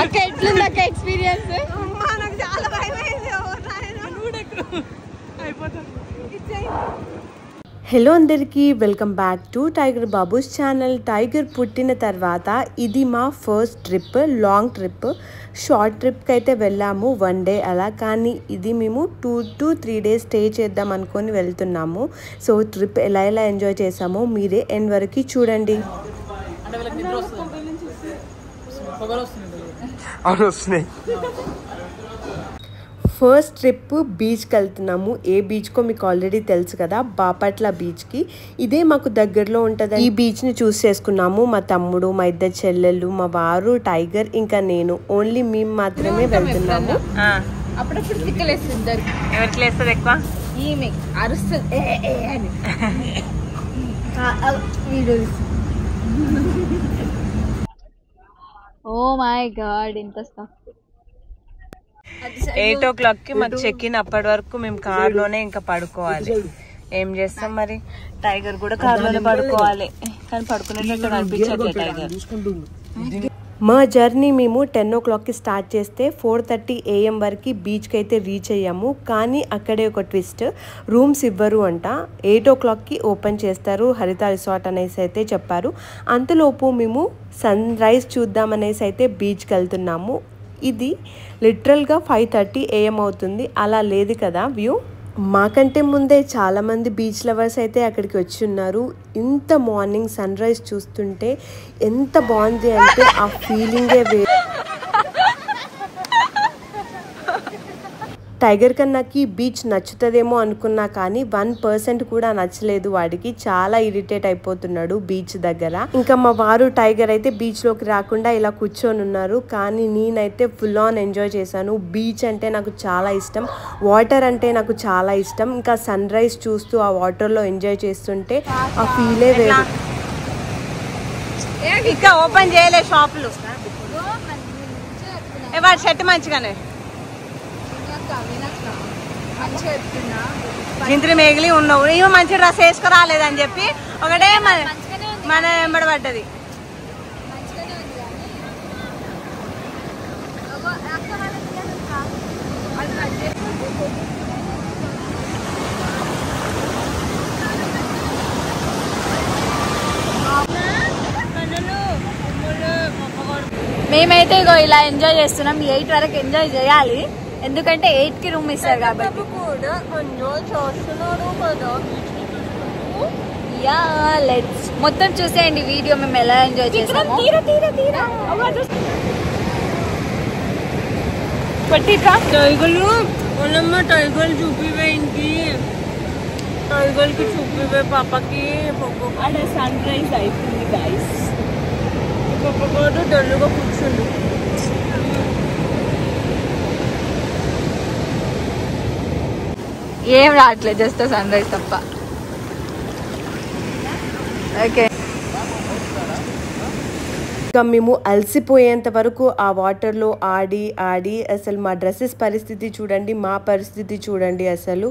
అక్క ఎట్లుంది అక్క ఎక్స్పీరియన్స్? హలో అందరికీ, welcome back to tiger Babus channel. Tiger పుట్టిన తర్వాత ఇది మా first trip, long trip. Short ట్రిప్కి అయితే వెళ్ళాము 1 డే అలా, కానీ ఇది మేము 2 to 3 days స్టే చేద్దాం అనుకొని వెళ్తున్నాము. సో ట్రిప్ ఎలా ఎంజాయ్ చేసామో మీరే ఎండ్ వరకు చూడండి. ఫస్ట్ ట్రిప్ బీచ్కి వెళ్తున్నాము. ఏ బీచ్కో మీకు ఆల్రెడీ తెలుసు కదా, బాపట్ల బీచ్కి. ఇదే మాకు దగ్గరలో ఉంటుంది. ఈ బీచ్ని చూస్ చేసుకున్నాము. మా తమ్ముడు, మా 2 చెల్లెళ్ళు, మా వారు, టైగర్, ఇంకా నేను. ఓన్లీ మేము మాత్రమే వెళ్తున్నాము. అప్పుడప్పుడు తిక్కలేస్తుంది. ఎవరికి లేస్తుంది ఎక్కువ? ఈమె అరుస్తుంది. ఓ మై గాడ్, ఇంత స్టఫ్. 8 o'clock కి మాకు చెక్ ఇన్. అప్పటి వరకు మేము కార్లోనే ఇంకా పడుకోవాలి. ఏం చేస్తాం మరి, టైగర్ కూడా కార్లోనే పడుకోవాలి. కానీ పడుకునేటట్టు కనిపించట్లే టైగర్. మా జర్నీ మేము 10 o'clock కి స్టార్ట్ చేస్తే 4:30 AM వరకు బీచ్కి అయితే రీచ్ అయ్యాము. కానీ అక్కడే ఒక ట్విస్ట్, రూమ్స్ ఇవ్వరు అంట. 8 o'clock కి ఓపెన్ చేస్తారు హరిత రిసార్ట్ అనేసి అయితే చెప్పారు. అంతలోపు మేము సన్ రైజ్ చూద్దామనేసి అయితే బీచ్కి వెళ్తున్నాము. ఇది లిటరల్గా 5:30 AM అవుతుంది. అలా లేదు కదా వ్యూ. మాకంటే ముందే చాలామంది బీచ్ లవర్స్ అయితే అక్కడికి వచ్చి ఉన్నారు. ఇంత మార్నింగ్ సన్ రైజ్ చూస్తుంటే ఎంత బాగుంది అంటే ఆ ఫీలింగే వేరు. టైగర్ కన్నాకి బీచ్ నచ్చుతుందేమో అనుకున్నా, కానీ 1% కూడా నచ్చలేదు వాడికి. చాలా ఇరిటేట్ అయిపోతున్నాడు బీచ్ దగ్గర. ఇంకా మా వారు టైగర్ అయితే బీచ్లోకి రాకుండా ఇలా కూర్చొని ఉన్నారు. కానీ నేనైతే ఫుల్ ఆన్ ఎంజాయ్ చేశాను. బీచ్ అంటే నాకు చాలా ఇష్టం, వాటర్ అంటే నాకు చాలా ఇష్టం. ఇంకా సన్ రైజ్ చూస్తూ ఆ వాటర్లో ఎంజాయ్ చేస్తుంటే ఆ ఫీలే వేరు. ఇంకా ఓపెన్ చేయలే షాపులు. వాడు షర్ట్ మంచిగానే జింత్రి మేగిలి ఉన్నావు. ఇవి మంచి డ్రెస్ వేసుకురాలేదని చెప్పి ఒకటే మన వెంబడి పడ్డది. మేమైతే ఇగో ఇలా ఎంజాయ్ చేస్తున్నాం. 8 వరకు ఎంజాయ్ చేయాలి, ఎందుకంటే 8 కి రూమ్ ఇస్తారు కాబట్టి. యా, లెట్స్ మొత్తం చూసేయండి వీడియో మేము ఎలా ఎంజాయ్ చేస్తాము. టైగర్లు వాళ్ళమ్మ టైగర్ చూపివే, ఇంకి టైగర్ కి చూపివే పాపకి. అక్కడ సన్ రైజ్ అయిపోయింది గైస్. పాపకోడు డల్లుగా కూర్చుండు. ఏం రావట్లేదు, జస్ట్ సన్ రైజ్ తప్ప. ఓకే, ఇంకా మేము అలసిపోయేంత వరకు ఆ వాటర్లో ఆడి అసలు మా డ్రెస్సెస్ పరిస్థితి చూడండి, మా పరిస్థితి చూడండి. అసలు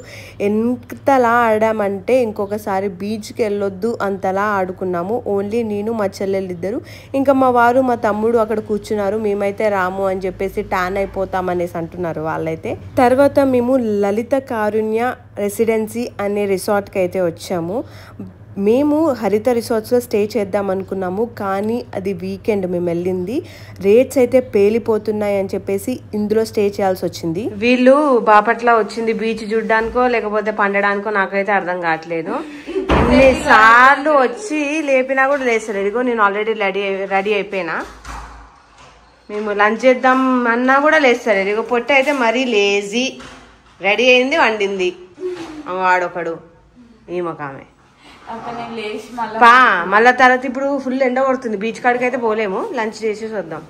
ఎంతలా ఆడామంటే ఇంకొకసారి బీచ్కి వెళ్ళొద్దు అంతలా ఆడుకున్నాము. ఓన్లీ నేను, మా చెల్లెళ్ళిద్దరు, ఇంకా మా వారు, మా తమ్ముడు అక్కడ కూర్చున్నారు. మేమైతే రాము అని చెప్పేసి ట్యాన్ అయిపోతామనేసి అంటున్నారు వాళ్ళైతే. తర్వాత మేము లలిత కారుణ్య రెసిడెన్సీ అనే రిసార్ట్కి అయితే వచ్చాము. మేము హరిత రిసార్ట్స్లో స్టే చేద్దాం అనుకున్నాము, కానీ అది వీకెండ్ మేము వెళ్ళింది. రేట్స్ అయితే పేలిపోతున్నాయి అని చెప్పేసి ఇందులో స్టే చేయాల్సి వచ్చింది. వీళ్ళు బాపట్ల వచ్చింది బీచ్ చూడడానికో లేకపోతే పండడానికో నాకైతే అర్థం కావట్లేదు. ఎన్నిసార్లు వచ్చి లేపినా కూడా లేస్తారు. ఇదిగో నేను ఆల్రెడీ రెడీ అయిపోయినా. మేము లంచ్ చేద్దాం అన్నా కూడా లేస్తారు. ఇదిగో పొట్ట అయితే మరీ లేజీ. రెడీ అయింది, వండింది వాడొకడు, ఈమెకామె పా. మళ్ళా తర్వాత ఇప్పుడు ఫుల్ ఎండ కొడుతుంది, బీచ్ కాడికి అయితే పోలేము, లంచ్ చేసేసి వద్దాం.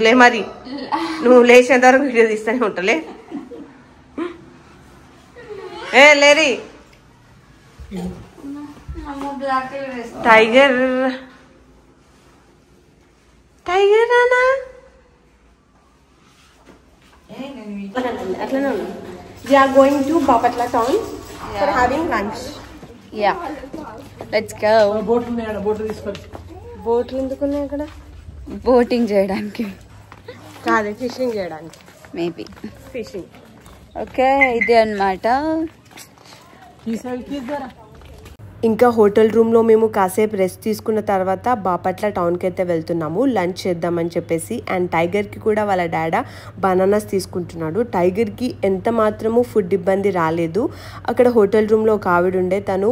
లే మరి, నువ్వు లేచేంత వరకు వీడియో తీస్తూనే ఉంటాలే. ఏ లేరి టైగర్ టైగర్ అనా అట్లనే ఉన్నా. We are going to Bapatla town for having lunch. Yeah, let's go. బోట్లు ఎందుకున్నాయి అక్కడ? బోటింగ్ చేయడానికి కాదు, ఫిషింగ్ చేయడానికి. Maybe fishing. ఓకే, ఇది అన్నమాట. ఇంకా హోటల్ రూమ్లో మేము కాసేపు రెస్ట్ తీసుకున్న తర్వాత బాపట్ల టౌన్కి అయితే వెళ్తున్నాము లంచ్ చేద్దామని చెప్పేసి. అండ్ టైగర్కి కూడా వాళ్ళ డాడా బనానాస్ తీసుకుంటున్నాడు. టైగర్కి ఎంత మాత్రము ఫుడ్ ఇబ్బంది రాలేదు. అక్కడ హోటల్ రూమ్లో ఒక ఆవిడ ఉండే, తను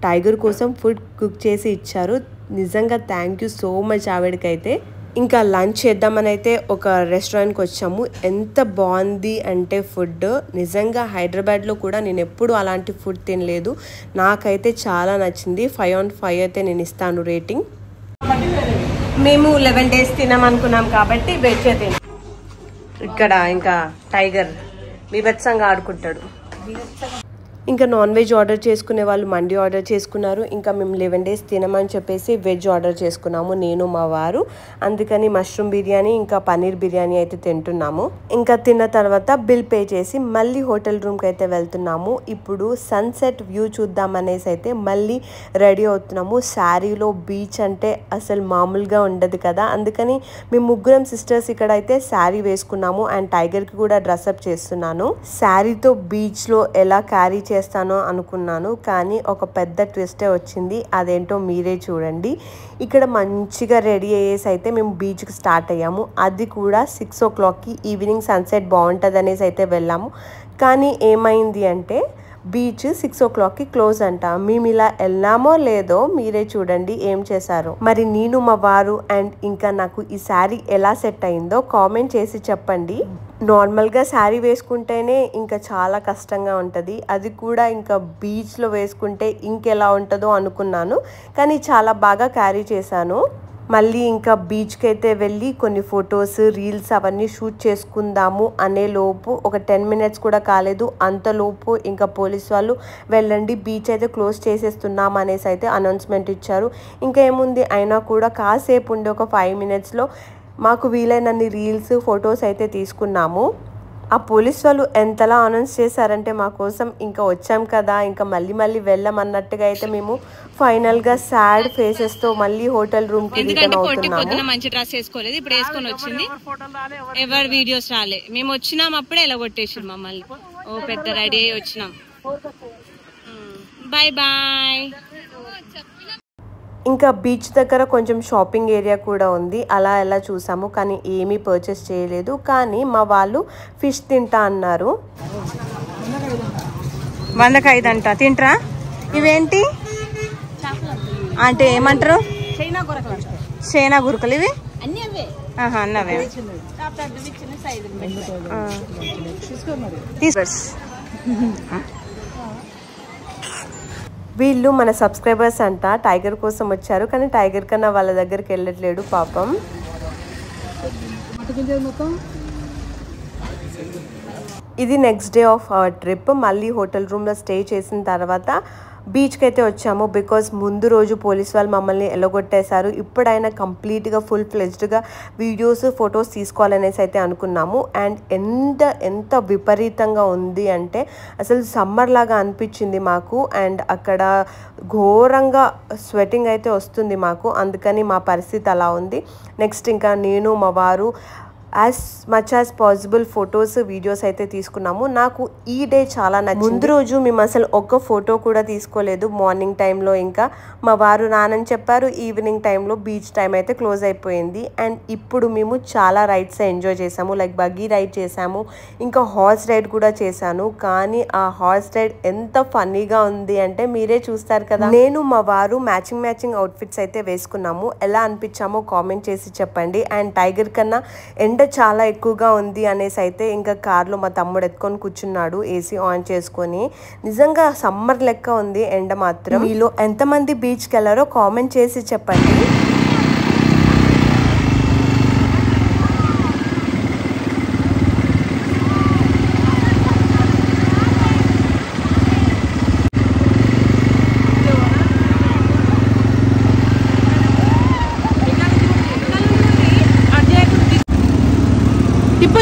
టైగర్ కోసం ఫుడ్ కుక్ చేసి ఇచ్చారు. నిజంగా థ్యాంక్ యూ సో మచ్ ఆవిడకైతే. ఇంకా లంచ్ చేద్దామని అయితే ఒక రెస్టారెంట్కి వచ్చాము. ఎంత బాగుంది అంటే ఫుడ్, నిజంగా హైదరాబాద్లో కూడా నేను ఎప్పుడు అలాంటి ఫుడ్ తినలేదు. నాకైతే చాలా నచ్చింది. 5 on 5 అయితే నేను ఇస్తాను రేటింగ్. మేము 11 days తినామనుకున్నాం కాబట్టి వెజ్ తిన్నాం. ఇక్కడ ఇంకా టైగర్ బీభత్సంగా ఆడుకుంటాడు. ఇంకా నాన్ వెజ్ ఆర్డర్ చేసుకునే వాళ్ళు మండి ఆర్డర్ చేసుకున్నారు. ఇంకా మేము 11 days తినమని చెప్పేసి వెజ్ ఆర్డర్ చేసుకున్నాము, నేను మా వారు. అందుకని మష్రూమ్ బిర్యానీ ఇంకా పన్నీర్ బిర్యానీ అయితే తింటున్నాము. ఇంకా తిన్న తర్వాత బిల్ పే చేసి మళ్ళీ హోటల్ రూమ్కి అయితే వెళ్తున్నాము. ఇప్పుడు సన్సెట్ వ్యూ చూద్దామనేసి అయితే మళ్ళీ రెడీ అవుతున్నాము. శారీలో బీచ్ అంటే అసలు మామూలుగా ఉండదు కదా, అందుకని మేము ముగ్గురం సిస్టర్స్ ఇక్కడ అయితే శారీ వేసుకున్నాము. అండ్ టైగర్కి కూడా డ్రెస్అప్ చేస్తున్నాను. శారీతో బీచ్లో ఎలా క్యారీ చేస్తానో అనుకున్నాను, కానీ ఒక పెద్ద ట్విస్టే వచ్చింది. అదేంటో మీరే చూడండి. ఇక్కడ మంచిగా రెడీ అయ్యేసి అయితే మేము బీచ్కి స్టార్ట్ అయ్యాము. అది కూడా 6 o'clockకి ఈవినింగ్ సన్సెట్ బాగుంటుంది అనేసి అయితే వెళ్ళాము. కానీ ఏమైంది అంటే బీచ్ 6 o'clockకి క్లోజ్ అంట. మేము ఇలా వెళ్ళామో లేదో మీరే చూడండి ఏం చేశారో. మరి నేను, మా వారు అండ్ ఇంకా నాకు ఈ శారీ ఎలా సెట్ అయిందో కామెంట్ చేసి చెప్పండి. నార్మల్గా శారీ వేసుకుంటేనే ఇంకా చాలా కష్టంగా ఉంటుంది, అది కూడా ఇంకా బీచ్లో వేసుకుంటే ఇంకెలా ఉంటుందో అనుకున్నాను, కానీ చాలా బాగా క్యారీ చేశాను. మళ్ళీ ఇంకా బీచ్కి అయితే వెళ్ళి కొన్ని ఫొటోస్, రీల్స్ అవన్నీ షూట్ చేసుకుందాము అనే లోపు ఒక 10 minutes కూడా కాలేదు. అంతలోపు ఇంకా పోలీస్ వాళ్ళు వెళ్ళండి బీచ్ అయితే క్లోజ్ చేసేస్తున్నాం అనేసి అయితే అనౌన్స్మెంట్ ఇచ్చారు. ఇంకా ఏముంది, అయినా కూడా కాసేపు ఉండి ఒక 5 minutesలో మాకు వీలైనన్ని రీల్స్, ఫొటోస్ అయితే తీసుకున్నాము. ఆ పోలీస్ వాళ్ళు ఎంతలా అనౌన్స్ చేశారంటే మా కోసం ఇంకా వచ్చాం కదా, ఇంకా మళ్ళీ వెళ్ళమన్నట్టుగా అయితే మేము ఫైనల్గా సాడ్ ఫేసెస్తో మళ్ళీ హోటల్ రూమ్కి రిటర్న్ అవుతున్నాము. మంచి డ్రెస్ వేసుకోలేదు, ఇప్పుడు వేసుకొని వచ్చింది. ఎవరు వీడియోస్ రాలే, మేము వచ్చినాం అప్పుడే ఎలా కొట్టేసారు మమ్మల్ని. ఓ పెద్ద రెడీ అయ్యి వచ్చినాం. Bye bye. ఇంకా బీచ్ దగ్గర కొంచెం షాపింగ్ ఏరియా కూడా ఉంది, అలా ఎలా చూసాము, కానీ ఏమీ పర్చేస్ చేయలేదు. కానీ మా వాళ్ళు ఫిష్ తింటా అన్నారు. 100కి 5 అంట. తింటరా? ఇవేంటి అంటే ఏమంటారు? చైనా గురకలు ఇవి అన్నవే. వీళ్ళు మన సబ్స్క్రైబర్స్ అంట, టైగర్ కోసం వచ్చారు, కానీ టైగర్ కన్నా వాళ్ళ దగ్గరికి వెళ్ళట్లేడు పాపం. ఇది next day of our trip. మళ్ళీ హోటల్ రూమ్లో స్టే చేసిన తర్వాత బీచ్కి అయితే వచ్చాము. బికాజ్ ముందు రోజు పోలీస్ వాళ్ళు మమ్మల్ని ఎలగొట్టేశారు. ఇప్పుడైనా కంప్లీట్గా ఫుల్ ఫ్లెజ్డ్గా వీడియోస్, ఫొటోస్ తీసుకోవాలనేసి అయితే అనుకున్నాము. అండ్ ఎంత విపరీతంగా ఉంది అంటే అసలు సమ్మర్ లాగా అనిపించింది మాకు. అండ్ అక్కడ ఘోరంగా స్వెటింగ్ అయితే వస్తుంది మాకు, అందుకని మా పరిస్థితి అలా ఉంది. నెక్స్ట్ ఇంకా నేను, మా వారు as much as possible photos videos అయితే తీసుకున్నాము. నాకు ఈ డే చాలా నచ్చింది. ముందు రోజు మేము అసలు ఒక్క ఫోటో కూడా తీసుకోలేదు. మార్నింగ్ టైంలో ఇంకా మా వారు రానని చెప్పారు. ఈవినింగ్ టైంలో బీచ్ టైం అయితే క్లోజ్ అయిపోయింది. అండ్ ఇప్పుడు మేము చాలా రైడ్స్ ఎంజాయ్ చేసాము. లైక్ బగ్గీ రైడ్ చేసాము, ఇంకా హార్స్ రైడ్ కూడా చేశాను. కానీ ఆ హార్స్ రైడ్ ఎంత ఫన్నీగా ఉంది అంటే మీరే చూస్తారు కదా. నేను మా వారు మ్యాచింగ్ అవుట్ఫిట్స్ అయితే వేసుకున్నాము. ఎలా అనిపించామో కామెంట్ చేసి చెప్పండి. అండ్ టైగర్ కన్నా ఎండ చాలా ఎక్కువగా ఉంది అనేసి అయితే ఇంకా కార్లో మా తమ్ముడు ఎత్తుకొని కూర్చున్నాడు ఏసీ ఆన్ చేసుకొని. నిజంగా సమ్మర్ లెక్క ఉంది ఎండ మాత్రం. మీలో ఎంతమంది బీచ్కి వెళ్ళారో కామెంట్ చేసి చెప్పండి.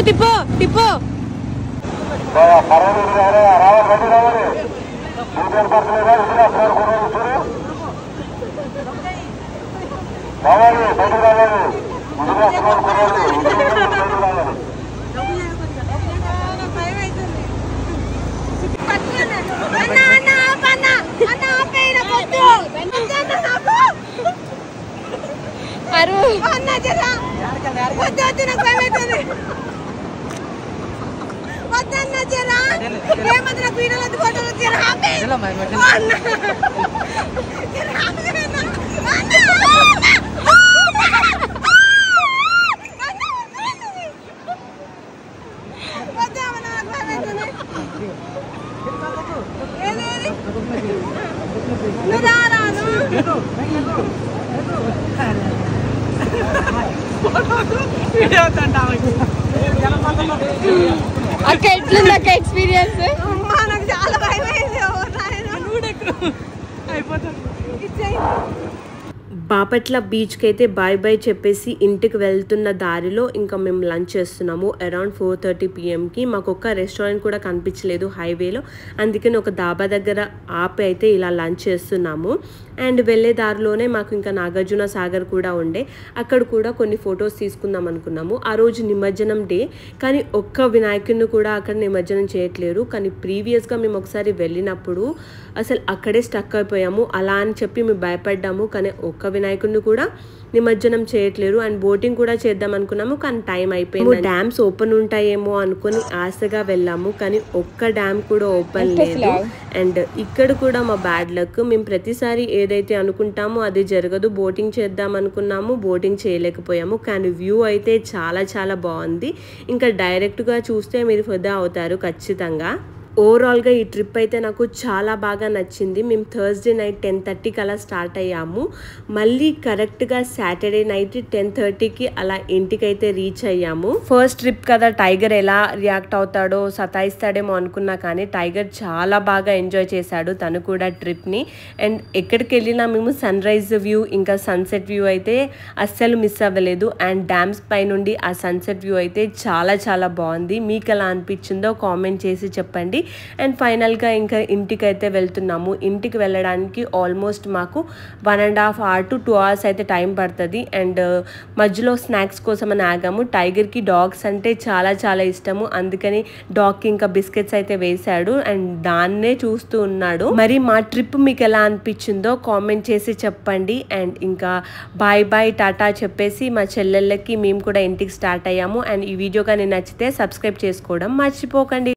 టిప్పు టిప్పు అక్క ఎట్లుంది అక్క ఎక్స్పీరియన్స్? నాకు చాలా భయం బాపట్ల బీచ్కి అయితే బాయ్ బాయ్ చెప్పేసి ఇంటికి వెళ్తున్న దారిలో ఇంకా మేము లంచ్ చేస్తున్నాము. అరౌండ్ 4:30 PM మాకు ఒక్క రెస్టారెంట్ కూడా కనిపించలేదు హైవేలో. అందుకని ఒక దాబా దగ్గర ఆపి అయితే ఇలా లంచ్ చేస్తున్నాము. అండ్ వెళ్ళే దారిలోనే మాకు ఇంకా నాగార్జున సాగర్ కూడా ఉండే, అక్కడ కూడా కొన్ని ఫొటోస్ తీసుకుందాం అనుకున్నాము. ఆ రోజు నిమజ్జనం డే, కానీ ఒక్క వినాయకుడిని కూడా అక్కడ నిమజ్జనం చేయట్లేరు. కానీ ప్రీవియస్గా మేము ఒకసారి వెళ్ళినప్పుడు అసలు అక్కడే స్టక్ అయిపోయాము. అలా అని చెప్పి మేము భయపడ్డాము, కానీ ఒక్క వినాయకుడిని కూడా నిమజ్జనం చేయట్లేరు. అండ్ బోటింగ్ కూడా చేద్దాం అనుకున్నాము, కానీ టైం అయిపోయింది. డ్యామ్స్ ఓపెన్ ఉంటాయేమో అనుకుని ఆశగా వెళ్ళాము, కానీ ఒక్క డ్యామ్ కూడా ఓపెన్ లేదు. అండ్ ఇక్కడ కూడా మా బ్యాడ్ లక్, మేము ప్రతిసారి ఏదైతే అనుకుంటామో అది జరగదు. బోటింగ్ చేద్దాం అనుకున్నాము, బోటింగ్ చేయలేకపోయాము. కానీ వ్యూ అయితే చాలా చాలా బాగుంది. ఇంకా డైరెక్ట్గా చూస్తే మీరు ఫిదా అవుతారు ఖచ్చితంగా. ఓవరాల్గా ఈ ట్రిప్ అయితే నాకు చాలా బాగా నచ్చింది. మేము థర్స్డే నైట్ 10:30 అలా స్టార్ట్ అయ్యాము. మళ్ళీ కరెక్ట్గా సాటర్డే నైట్ 10:30 అలా ఇంటికైతే రీచ్ అయ్యాము. ఫస్ట్ ట్రిప్ కదా, టైగర్ ఎలా రియాక్ట్ అవుతాడో, సతాయిస్తాడేమో అనుకున్నా, కానీ టైగర్ చాలా బాగా ఎంజాయ్ చేశాడు తను కూడా ట్రిప్ని. అండ్ ఎక్కడికి వెళ్ళినా మేము సన్ రైజ్ వ్యూ ఇంకా సన్సెట్ వ్యూ అయితే అస్సలు మిస్ అవ్వలేదు. అండ్ డ్యామ్స్ పై నుండి ఆ సన్సెట్ వ్యూ అయితే చాలా చాలా బాగుంది. మీకు ఎలా అనిపించిందో కామెంట్ చేసి చెప్పండి. అండ్ ఫైనల్గా ఇంకా ఇంటికి అయితే వెళ్తున్నాము. ఇంటికి వెళ్ళడానికి ఆల్మోస్ట్ మాకు 1.5 hours to 2 hours అయితే టైం పడుతుంది. అండ్ మధ్యలో స్నాక్స్ కోసం అని ఆగాము. టైగర్కి డాగ్స్ అంటే చాలా చాలా ఇష్టము, అందుకని డాగ్కి ఇంకా బిస్కెట్స్ అయితే వేశాడు అండ్ దాన్నే చూస్తూ ఉన్నాడు. మరి మా ట్రిప్ మీకు ఎలా అనిపించిందో కామెంట్ చేసి చెప్పండి. అండ్ ఇంకా బాయ్ బాయ్ టాటా చెప్పేసి మా చెల్లెళ్ళకి మేము కూడా ఇంటికి స్టార్ట్ అయ్యాము. అండ్ ఈ వీడియో కానీ నచ్చితే సబ్స్క్రైబ్ చేసుకోవడం మర్చిపోకండి.